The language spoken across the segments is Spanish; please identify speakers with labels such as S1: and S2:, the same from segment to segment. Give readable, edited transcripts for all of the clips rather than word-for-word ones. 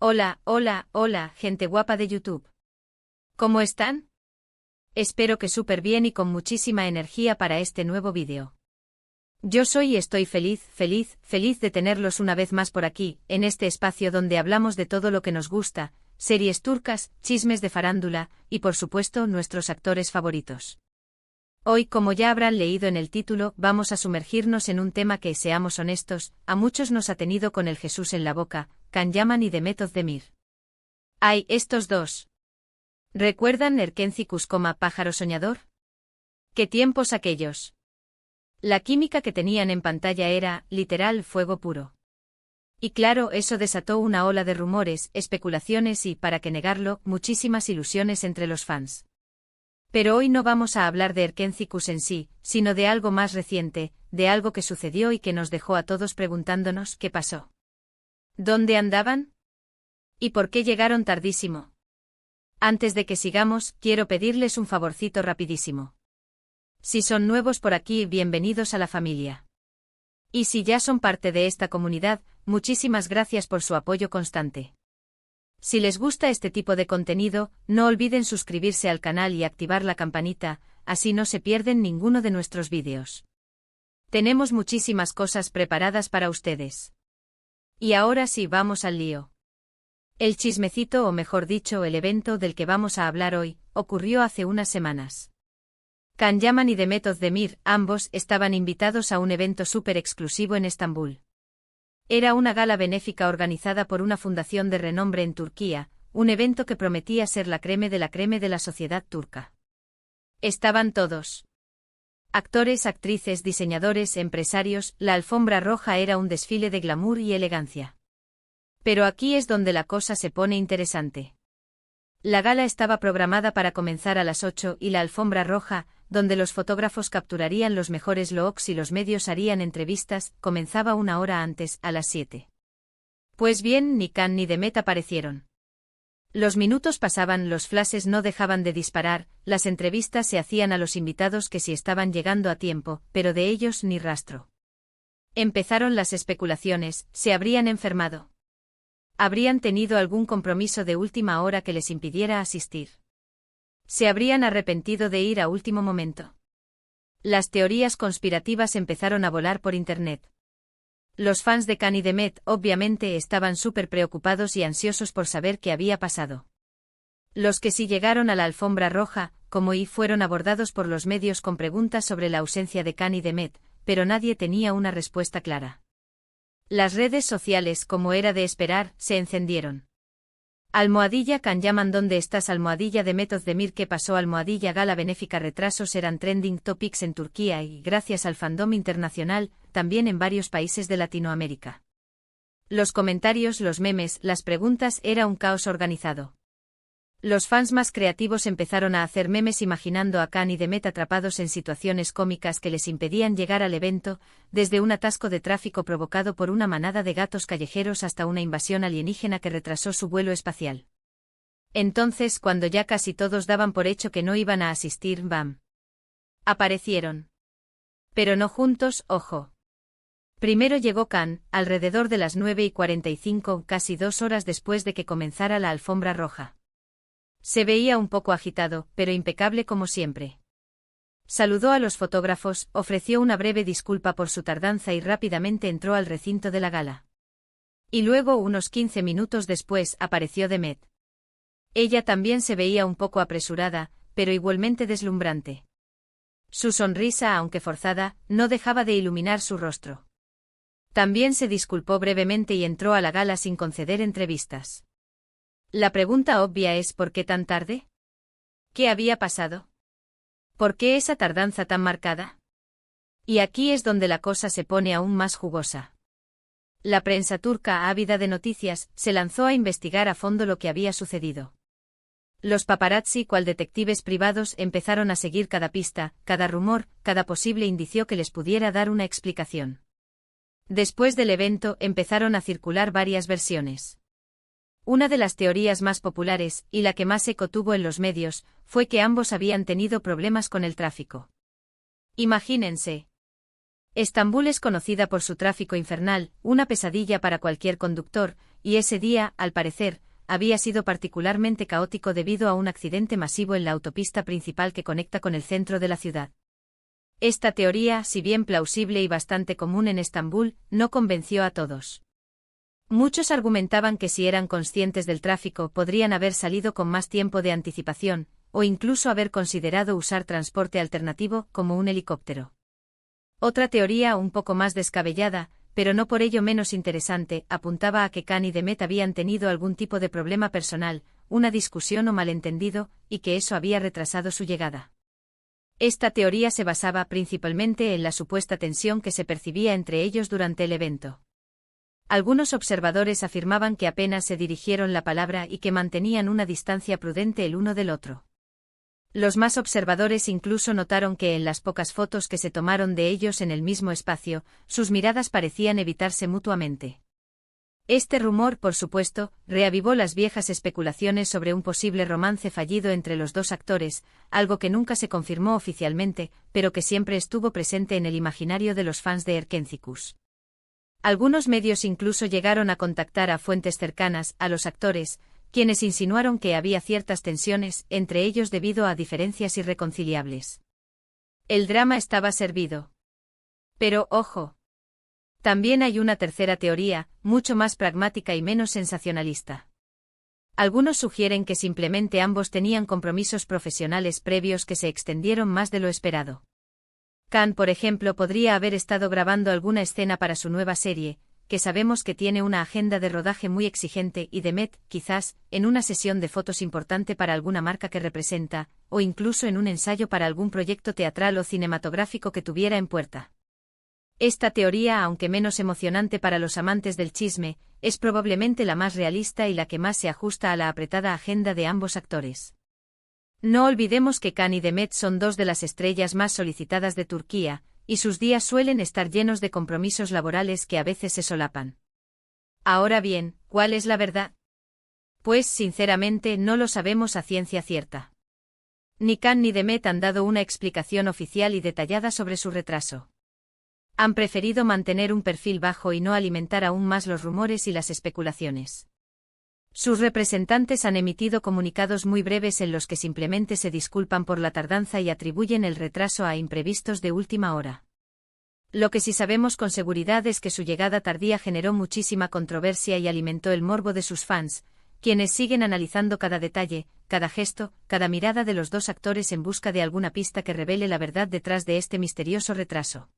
S1: Hola, hola, hola, gente guapa de YouTube. ¿Cómo están? Espero que súper bien y con muchísima energía para este nuevo vídeo. Yo soy y estoy feliz de tenerlos una vez más por aquí, en este espacio donde hablamos de todo lo que nos gusta, series turcas, chismes de farándula, y por supuesto nuestros actores favoritos. Hoy, como ya habrán leído en el título, vamos a sumergirnos en un tema que, seamos honestos, a muchos nos ha tenido con el Jesús en la boca, Can Yaman y Demet Özdemir. ¡Ay, estos dos! ¿Recuerdan Erkenci Kuskoma, pájaro soñador? ¡Qué tiempos aquellos! La química que tenían en pantalla era, literal, fuego puro. Y claro, eso desató una ola de rumores, especulaciones y, para qué negarlo, muchísimas ilusiones entre los fans. Pero hoy no vamos a hablar de Erkenci Kus en sí, sino de algo más reciente, de algo que sucedió y que nos dejó a todos preguntándonos qué pasó. ¿Dónde andaban? ¿Y por qué llegaron tardísimo? Antes de que sigamos, quiero pedirles un favorcito rapidísimo. Si son nuevos por aquí, bienvenidos a la familia. Y si ya son parte de esta comunidad, muchísimas gracias por su apoyo constante. Si les gusta este tipo de contenido, no olviden suscribirse al canal y activar la campanita, así no se pierden ninguno de nuestros vídeos. Tenemos muchísimas cosas preparadas para ustedes. Y ahora sí, vamos al lío. El chismecito, o mejor dicho, el evento del que vamos a hablar hoy, ocurrió hace unas semanas. Can Yaman y Demet Özdemir, ambos, estaban invitados a un evento súper exclusivo en Estambul. Era una gala benéfica organizada por una fundación de renombre en Turquía, un evento que prometía ser la creme de la sociedad turca. Estaban todos. Actores, actrices, diseñadores, empresarios, la alfombra roja era un desfile de glamour y elegancia. Pero aquí es donde la cosa se pone interesante. La gala estaba programada para comenzar a las 8 y la alfombra roja, donde los fotógrafos capturarían los mejores looks y los medios harían entrevistas, comenzaba una hora antes, a las 7. Pues bien, ni Can ni Demet aparecieron. Los minutos pasaban, los flashes no dejaban de disparar, las entrevistas se hacían a los invitados que sí estaban llegando a tiempo, pero de ellos ni rastro. Empezaron las especulaciones, ¿se habrían enfermado? ¿Habrían tenido algún compromiso de última hora que les impidiera asistir? ¿Se habrían arrepentido de ir a último momento? Las teorías conspirativas empezaron a volar por internet. Los fans de Can y Demet, obviamente, estaban súper preocupados y ansiosos por saber qué había pasado. Los que sí llegaron a la alfombra roja, como y fueron abordados por los medios con preguntas sobre la ausencia de Can y Demet, pero nadie tenía una respuesta clara. Las redes sociales, como era de esperar, se encendieron. Almohadilla Can Yaman, ¿dónde estás? Almohadilla Demet Özdemir, ¿qué pasó? Almohadilla gala benéfica, retrasos eran trending topics en Turquía y, gracias al fandom internacional, también en varios países de Latinoamérica. Los comentarios, los memes, las preguntas, era un caos organizado. Los fans más creativos empezaron a hacer memes imaginando a Can y Demet atrapados en situaciones cómicas que les impedían llegar al evento, desde un atasco de tráfico provocado por una manada de gatos callejeros hasta una invasión alienígena que retrasó su vuelo espacial. Entonces, cuando ya casi todos daban por hecho que no iban a asistir, ¡bam! Aparecieron. Pero no juntos, ojo. Primero llegó Can, alrededor de las 9:45, casi 2 horas después de que comenzara la alfombra roja. Se veía un poco agitado, pero impecable como siempre. Saludó a los fotógrafos, ofreció una breve disculpa por su tardanza y rápidamente entró al recinto de la gala. Y luego, unos 15 minutos después, apareció Demet. Ella también se veía un poco apresurada, pero igualmente deslumbrante. Su sonrisa, aunque forzada, no dejaba de iluminar su rostro. También se disculpó brevemente y entró a la gala sin conceder entrevistas. La pregunta obvia es ¿por qué tan tarde? ¿Qué había pasado? ¿Por qué esa tardanza tan marcada? Y aquí es donde la cosa se pone aún más jugosa. La prensa turca, ávida de noticias, se lanzó a investigar a fondo lo que había sucedido. Los paparazzi, cual detectives privados, empezaron a seguir cada pista, cada rumor, cada posible indicio que les pudiera dar una explicación. Después del evento, empezaron a circular varias versiones. Una de las teorías más populares, y la que más eco tuvo en los medios, fue que ambos habían tenido problemas con el tráfico. Imagínense. Estambul es conocida por su tráfico infernal, una pesadilla para cualquier conductor, y ese día, al parecer, había sido particularmente caótico debido a un accidente masivo en la autopista principal que conecta con el centro de la ciudad. Esta teoría, si bien plausible y bastante común en Estambul, no convenció a todos. Muchos argumentaban que si eran conscientes del tráfico podrían haber salido con más tiempo de anticipación, o incluso haber considerado usar transporte alternativo como un helicóptero. Otra teoría un poco más descabellada, pero no por ello menos interesante, apuntaba a que Khan y Demet habían tenido algún tipo de problema personal, una discusión o malentendido, y que eso había retrasado su llegada. Esta teoría se basaba principalmente en la supuesta tensión que se percibía entre ellos durante el evento. Algunos observadores afirmaban que apenas se dirigieron la palabra y que mantenían una distancia prudente el uno del otro. Los más observadores incluso notaron que en las pocas fotos que se tomaron de ellos en el mismo espacio, sus miradas parecían evitarse mutuamente. Este rumor, por supuesto, reavivó las viejas especulaciones sobre un posible romance fallido entre los dos actores, algo que nunca se confirmó oficialmente, pero que siempre estuvo presente en el imaginario de los fans de Erkencikus. Algunos medios incluso llegaron a contactar a fuentes cercanas a los actores, quienes insinuaron que había ciertas tensiones entre ellos debido a diferencias irreconciliables. El drama estaba servido. Pero, ojo. También hay una tercera teoría, mucho más pragmática y menos sensacionalista. Algunos sugieren que simplemente ambos tenían compromisos profesionales previos que se extendieron más de lo esperado. Khan, por ejemplo, podría haber estado grabando alguna escena para su nueva serie, que sabemos que tiene una agenda de rodaje muy exigente, y Demet, quizás, en una sesión de fotos importante para alguna marca que representa, o incluso en un ensayo para algún proyecto teatral o cinematográfico que tuviera en puerta. Esta teoría, aunque menos emocionante para los amantes del chisme, es probablemente la más realista y la que más se ajusta a la apretada agenda de ambos actores. No olvidemos que Khan y Demet son dos de las estrellas más solicitadas de Turquía, y sus días suelen estar llenos de compromisos laborales que a veces se solapan. Ahora bien, ¿cuál es la verdad? Pues sinceramente no lo sabemos a ciencia cierta. Ni Khan ni Demet han dado una explicación oficial y detallada sobre su retraso. Han preferido mantener un perfil bajo y no alimentar aún más los rumores y las especulaciones. Sus representantes han emitido comunicados muy breves en los que simplemente se disculpan por la tardanza y atribuyen el retraso a imprevistos de última hora. Lo que sí sabemos con seguridad es que su llegada tardía generó muchísima controversia y alimentó el morbo de sus fans, quienes siguen analizando cada detalle, cada gesto, cada mirada de los dos actores en busca de alguna pista que revele la verdad detrás de este misterioso retraso.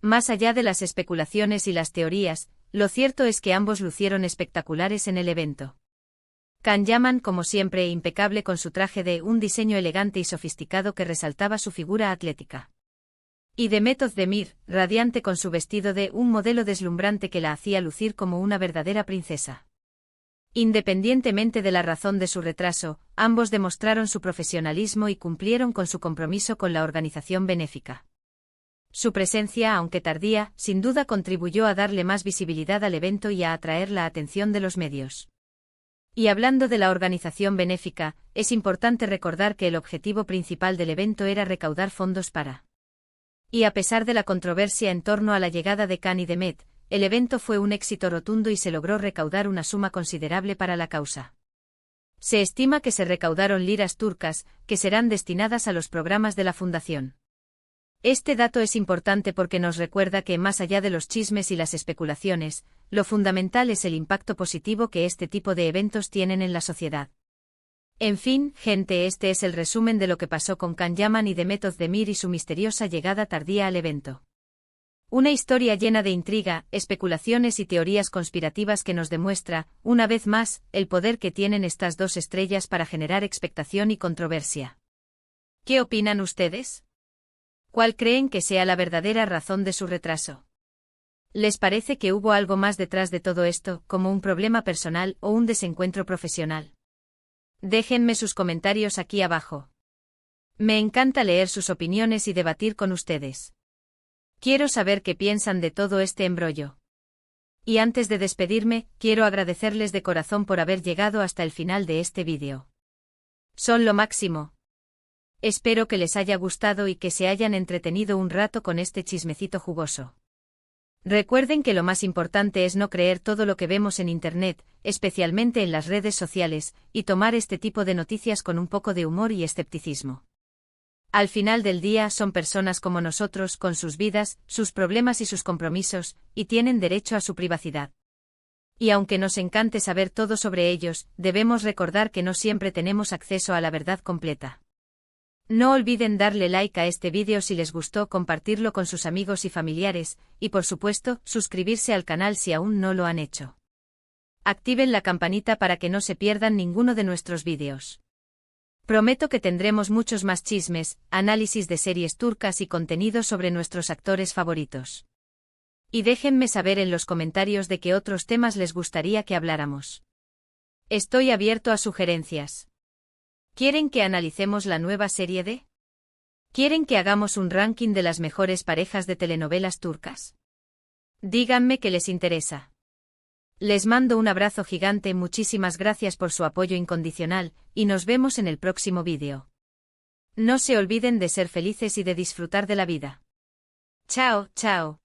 S1: Más allá de las especulaciones y las teorías, lo cierto es que ambos lucieron espectaculares en el evento. Khan Yaman, como siempre, impecable con su traje de un diseño elegante y sofisticado que resaltaba su figura atlética. Y Demet Özdemir, radiante con su vestido de un modelo deslumbrante que la hacía lucir como una verdadera princesa. Independientemente de la razón de su retraso, ambos demostraron su profesionalismo y cumplieron con su compromiso con la organización benéfica. Su presencia, aunque tardía, sin duda contribuyó a darle más visibilidad al evento y a atraer la atención de los medios. Y hablando de la organización benéfica, es importante recordar que el objetivo principal del evento era recaudar fondos para. Y a pesar de la controversia en torno a la llegada de Khan y Demet, el evento fue un éxito rotundo y se logró recaudar una suma considerable para la causa. Se estima que se recaudaron liras turcas, que serán destinadas a los programas de la fundación. Este dato es importante porque nos recuerda que, más allá de los chismes y las especulaciones, lo fundamental es el impacto positivo que este tipo de eventos tienen en la sociedad. En fin, gente, este es el resumen de lo que pasó con Khan Yaman y Demet Özdemir y su misteriosa llegada tardía al evento. Una historia llena de intriga, especulaciones y teorías conspirativas que nos demuestra, una vez más, el poder que tienen estas dos estrellas para generar expectación y controversia. ¿Qué opinan ustedes? ¿Cuál creen que sea la verdadera razón de su retraso? ¿Les parece que hubo algo más detrás de todo esto, como un problema personal o un desencuentro profesional? Déjenme sus comentarios aquí abajo. Me encanta leer sus opiniones y debatir con ustedes. Quiero saber qué piensan de todo este embrollo. Y antes de despedirme, quiero agradecerles de corazón por haber llegado hasta el final de este vídeo. Son lo máximo. Espero que les haya gustado y que se hayan entretenido un rato con este chismecito jugoso. Recuerden que lo más importante es no creer todo lo que vemos en Internet, especialmente en las redes sociales, y tomar este tipo de noticias con un poco de humor y escepticismo. Al final del día son personas como nosotros, con sus vidas, sus problemas y sus compromisos, y tienen derecho a su privacidad. Y aunque nos encante saber todo sobre ellos, debemos recordar que no siempre tenemos acceso a la verdad completa. No olviden darle like a este vídeo si les gustó, compartirlo con sus amigos y familiares, y por supuesto, suscribirse al canal si aún no lo han hecho. Activen la campanita para que no se pierdan ninguno de nuestros vídeos. Prometo que tendremos muchos más chismes, análisis de series turcas y contenido sobre nuestros actores favoritos. Y déjenme saber en los comentarios de qué otros temas les gustaría que habláramos. Estoy abierto a sugerencias. ¿Quieren que analicemos la nueva serie de? ¿Quieren que hagamos un ranking de las mejores parejas de telenovelas turcas? Díganme que les interesa. Les mando un abrazo gigante, muchísimas gracias por su apoyo incondicional, y nos vemos en el próximo vídeo. No se olviden de ser felices y de disfrutar de la vida. Chao, chao.